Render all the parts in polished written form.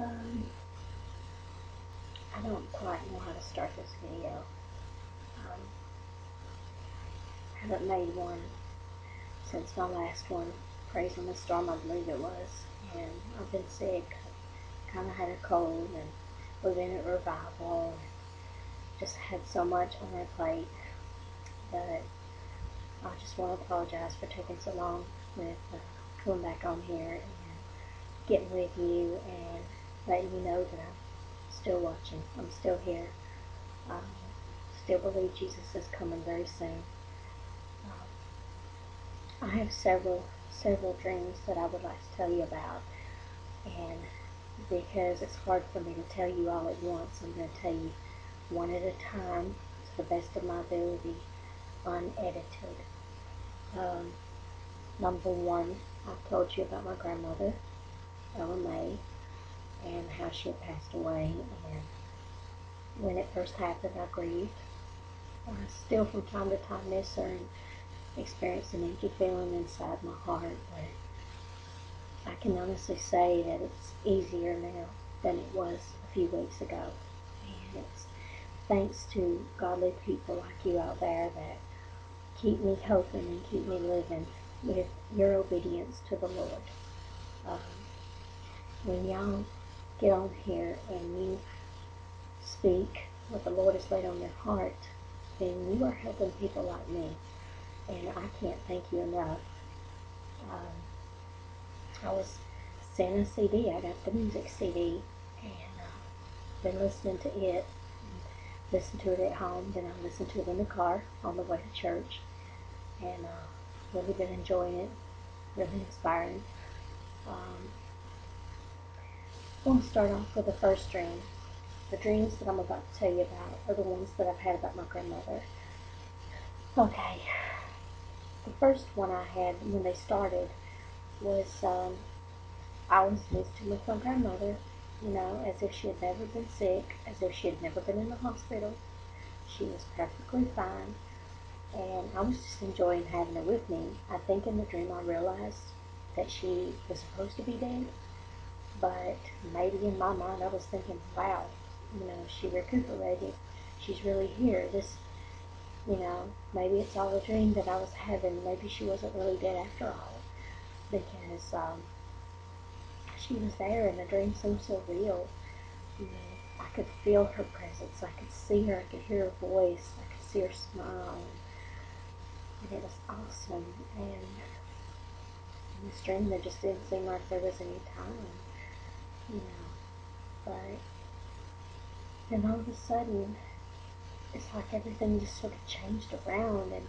Um, I don't quite know how to start this video. I haven't made one since my last one, Praising the Storm, I believe it was. And I've been sick, kind of had a cold, and was in a revival, and just had so much on our plate. But I just want to apologize for taking so long with coming back on here and getting with you and letting you know that I'm still watching. I'm still here. Still believe Jesus is coming very soon. I have several dreams that I would like to tell you about, and because it's hard for me to tell you all at once, I'm going to tell you one at a time to the best of my ability, unedited. Number one, I've told you about my grandmother, Ella May, and how she had passed away, and when it first happened, I grieved. I still from time to time miss her and experience an empty feeling inside my heart, but I can honestly say that it's easier now than it was a few weeks ago, and it's thanks to godly people like you out there that keep me hoping and keep me living with your obedience to the Lord. When y'all get on here and you speak what the Lord has laid on your heart, then you are helping people like me, and I can't thank you enough. I was sent a CD. I got the music CD, and been listening to it. Listen to it at home, then I listen to it in the car on the way to church, and really been enjoying it. Really inspiring. I want to start off with the first dream. The dreams that I'm about to tell you about are the ones that I've had about my grandmother. Okay, the first one I had when they started was I was visiting with my grandmother, as if she had never been sick, as if she had never been in the hospital. She was perfectly fine, and I was just enjoying having her with me. I think in the dream I realized that she was supposed to be dead, but maybe in my mind I was thinking, wow, she recuperated. She's really here. Maybe it's all a dream that I was having. Maybe she wasn't really dead after all, because she was there and the dream seemed so real. I could feel her presence. I could see her. I could hear her voice. I could see her smile. And it was awesome. And in this dream, there just didn't seem like there was any time, But then all of a sudden, it's like everything just sort of changed around. And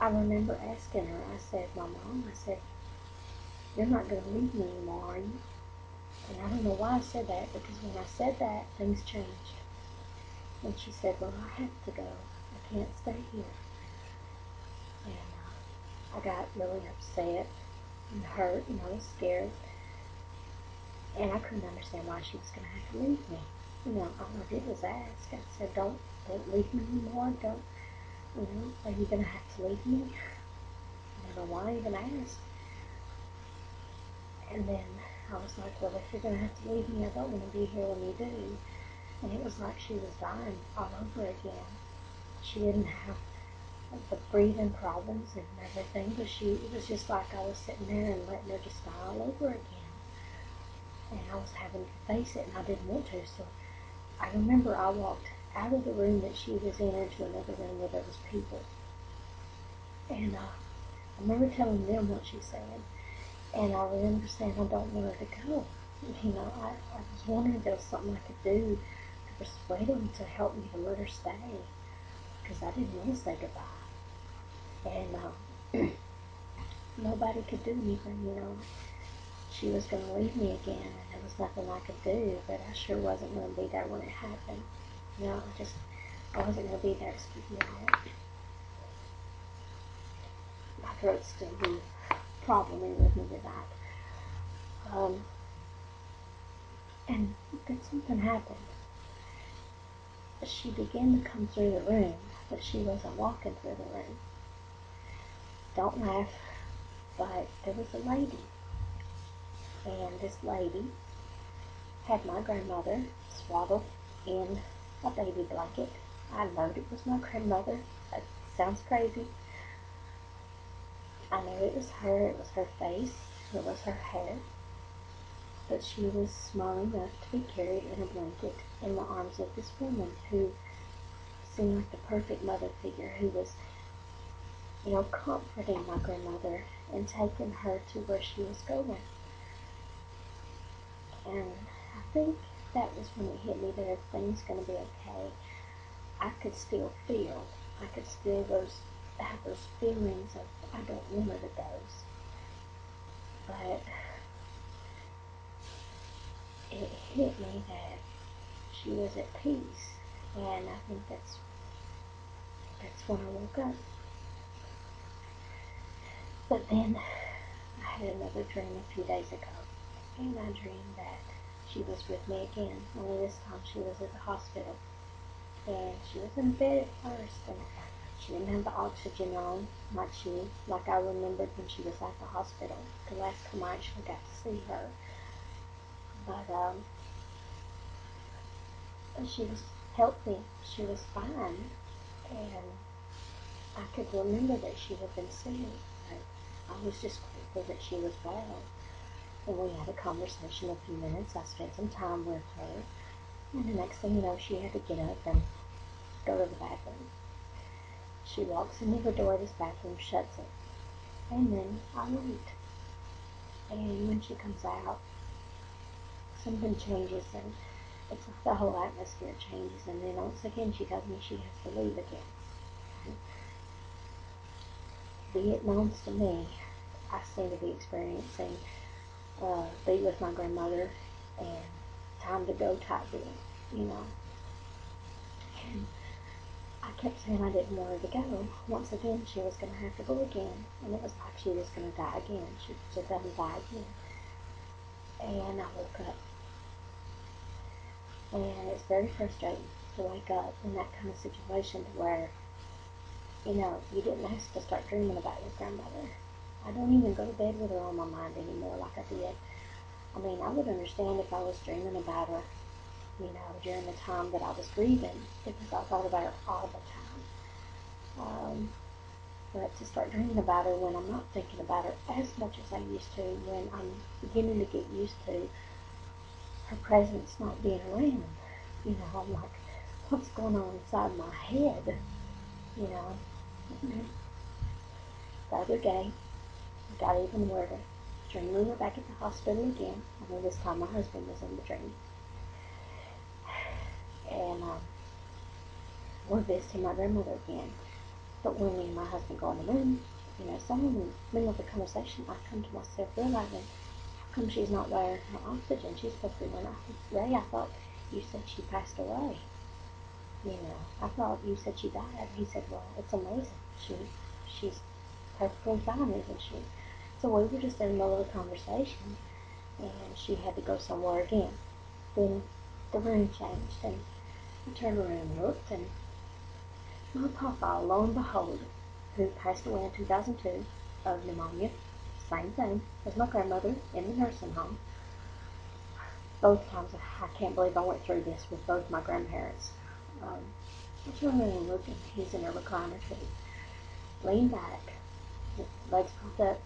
I remember asking her, I said, my mom, I said, you're not going to leave me anymore, are you? And I don't know why I said that, because when I said that, things changed. And she said, well, I have to go. I can't stay here. And I got really upset and hurt, and I was scared. And I couldn't understand why she was going to have to leave me. All I did was ask. I said, don't leave me anymore. Are you going to have to leave me? I don't know why I even asked. And then I was like, well, if you're going to have to leave me, I don't want to be here when you do. And it was like she was dying all over again. She didn't have the breathing problems and everything, but it was just like I was sitting there and letting her just die all over again. And I was having to face it, and I didn't want to. So I remember I walked out of the room that she was in into another room where there was people. And I remember telling them what she said. And I remember saying, I don't want her to go. I was wondering if there was something I could do to persuade them to help me to let her stay, because I didn't want to say goodbye. And nobody could do anything, She was going to leave me again, and there was nothing I could do, but I sure wasn't going to be there when it happened. I wasn't going to be there. Excuse me a minute. My throat's still being problematic with me tonight. And then something happened. She began to come through the room, but she wasn't walking through the room. Don't laugh, but there was a lady. And this lady had my grandmother swaddled in a baby blanket. I knowed it was my grandmother. That sounds crazy. I knew it was her face, it was her hair, but she was small enough to be carried in a blanket in the arms of this woman who seemed like the perfect mother figure, who was, comforting my grandmother and taking her to where she was going. And I think that was when it hit me that everything's going to be okay. I could still have those feelings of I don't want her to go, but it hit me that she was at peace, and I think that's when I woke up. But then I had another dream a few days ago, and I dreamed that she was with me again, only this time she was at the hospital. And she was in bed at first, and she didn't have the oxygen on, like I remembered when she was at the hospital, the last time I actually got to see her. But she was healthy, she was fine, and I could remember that she had been sick, but I was just grateful that she was well. And we had a conversation a few minutes. I spent some time with her, and the next thing you know, she had to get up and go to the bathroom. She walks into the door of this bathroom, shuts it, and then I wait. And when she comes out, something changes, and it's like the whole atmosphere changes, and then once again she tells me she has to leave again. Be it known to me, I seem to be experiencing be with my grandmother and time to go type deal, you know. And I kept saying I didn't want her to go. Once again, she was going to have to go again, and it was like she was going to die again. She was going to die again. And I woke up, and it's very frustrating to wake up in that kind of situation to where, you didn't have to start dreaming about your grandmother. I don't even go to bed with her on my mind anymore like I did. I mean, I would understand if I was dreaming about her, during the time that I was grieving, because I thought about her all the time. But to start dreaming about her when I'm not thinking about her as much as I used to, when I'm beginning to get used to her presence not being around, I'm like, what's going on inside my head, you know? The other day, it got even weirder. Dream we were back at the hospital again, only this time my husband was in the dream. And we're visiting my grandmother again. But when me and my husband go in the room, somewhere in the middle of the conversation, I come to myself realizing, how come she's not wearing her oxygen? She's supposed to be wearing oxygen. Ray, I thought you said she passed away. I thought you said she died. He said, well, it's amazing. She's perfectly fine, isn't she? So we were just in the middle of the conversation, and she had to go somewhere again. Then the room changed, and I turned around and looked, and my papa, lo and behold, who passed away in 2002 of pneumonia, same thing as my grandmother in the nursing home. Both times, I can't believe I went through this with both my grandparents. I turned around and looked, and he's in a recliner too. Leaned back, his legs pulled up.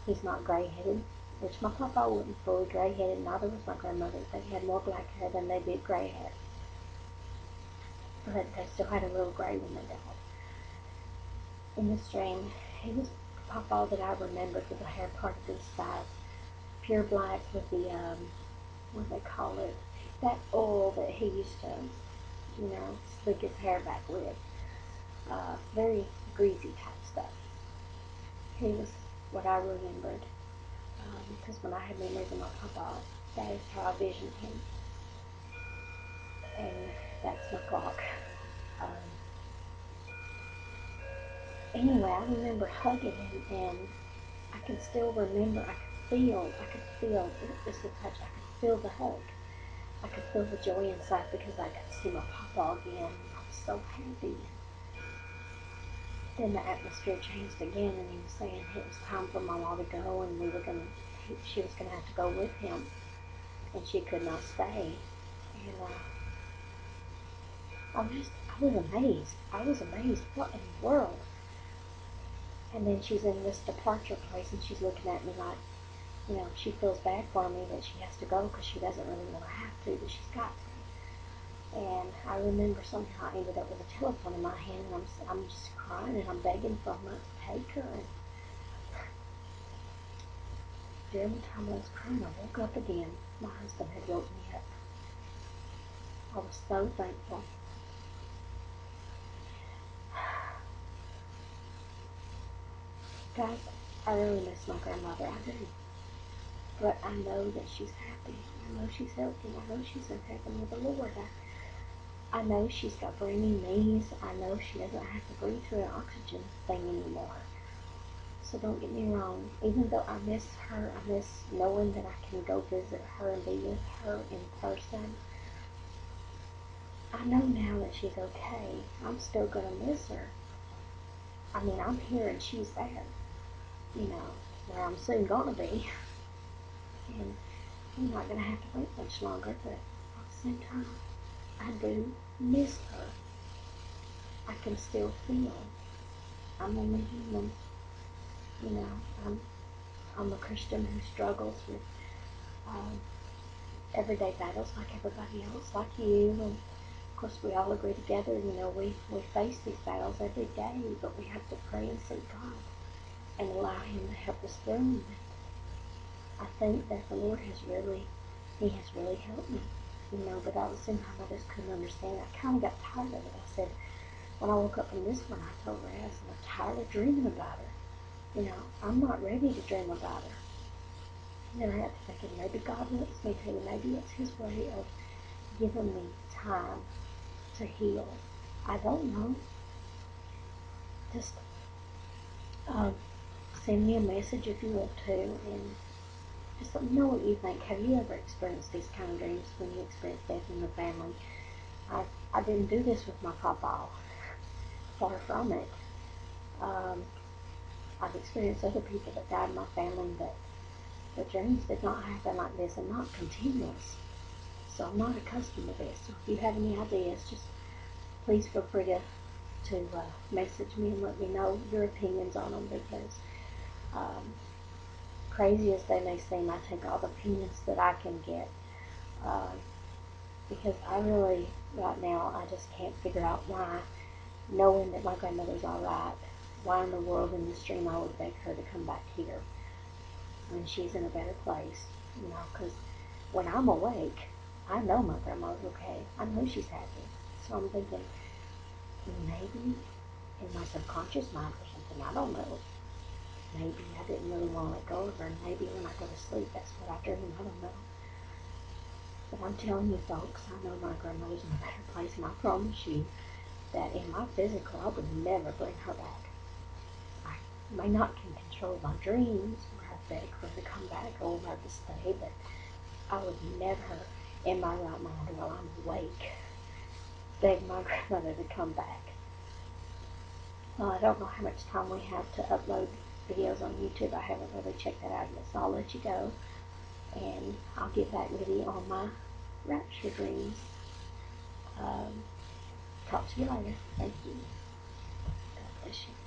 He's not gray-headed, which my papa wasn't fully gray-headed, neither was my grandmother. They had more black hair than they did gray hair. But they still had a little gray when they died. In this dream, he was papa that I remembered with the hair parted to the sides, pure black with the, what do they call it, that oil that he used to, slick his hair back with. Very greasy type stuff. He was what I remembered, because when I had memories of my papa, that is how I visioned him. And that's my clock. Anyway, I remember hugging him, and I can still remember, I could feel, it was the touch, I could feel the hug. I could feel the joy inside because I got to see my papa again, and I was so happy. Then the atmosphere changed again, and he was saying it was time for mawmaw to go, and she was going to have to go with him. and she could not stay. And I was amazed. I was amazed. What in the world? And then she's in this departure place, and she's looking at me like, she feels bad for me that she has to go because she doesn't really want to have to, but she's got to. And I remember somehow I ended up with a telephone in my hand, and I'm just crying, and I'm begging for her to take her. And during the time I was crying, I woke up again. My husband had woke me up. I was so thankful. Guys, I really miss my grandmother. I do. But I know that she's happy. I know she's healthy. I know she's in heaven with the Lord. I know she's got brand new knees. I know she doesn't have to breathe through an oxygen thing anymore. So don't get me wrong. Even though I miss her, I miss knowing that I can go visit her and be with her in person. I know now that she's okay. I'm still going to miss her. I mean, I'm here and she's there. Where I'm soon going to be. And I'm not going to have to wait much longer, but at the same time, I do miss her. I can still feel. I'm only human. I'm a Christian who struggles with everyday battles like everybody else, like you. And of course, we all agree together. We face these battles every day, but we have to pray and seek God and allow Him to help us through them. I think that the Lord He has really helped me. But at the same time, I just couldn't understand. I kind of got tired of it. I said, when I woke up from this one, I told Ray, I said, I'm tired of dreaming about her. I'm not ready to dream about her. And then I got to thinking, maybe God wants me to. Maybe it's His way of giving me time to heal. I don't know. Just send me a message if you want to, and just let me know what you think. Have you ever experienced these kind of dreams when you experience death in the family? I didn't do this with my papa. Far from it. I've experienced other people that died in my family, but the dreams did not happen like this and not continuous. So I'm not accustomed to this. So if you have any ideas, just please feel free to message me and let me know your opinions on them, because crazy as they may seem, I take all the opinions that I can get, because I really, right now, I just can't figure out why, knowing that my grandmother's all right, why in the world in this dream I would beg her to come back here when she's in a better place, because when I'm awake, I know my grandma's okay. I know she's happy. So I'm thinking, maybe in my subconscious mind or something, I don't know. Maybe I didn't really want to let go of her, and maybe when I go to sleep, that's what I dream. I don't know. But I'm telling you, folks, I know my grandmother's in a better place, and I promise you that in my physical, I would never bring her back. I may not can control my dreams, where I beg for her to come back or where to stay, but I would never, in my right mind while I'm awake, beg my grandmother to come back. Well, I don't know how much time we have to upload videos on YouTube. I haven't really checked that out yet, so I'll let you go, and I'll get back with you on my rapture dreams. Talk to you later. Thank you. God bless you.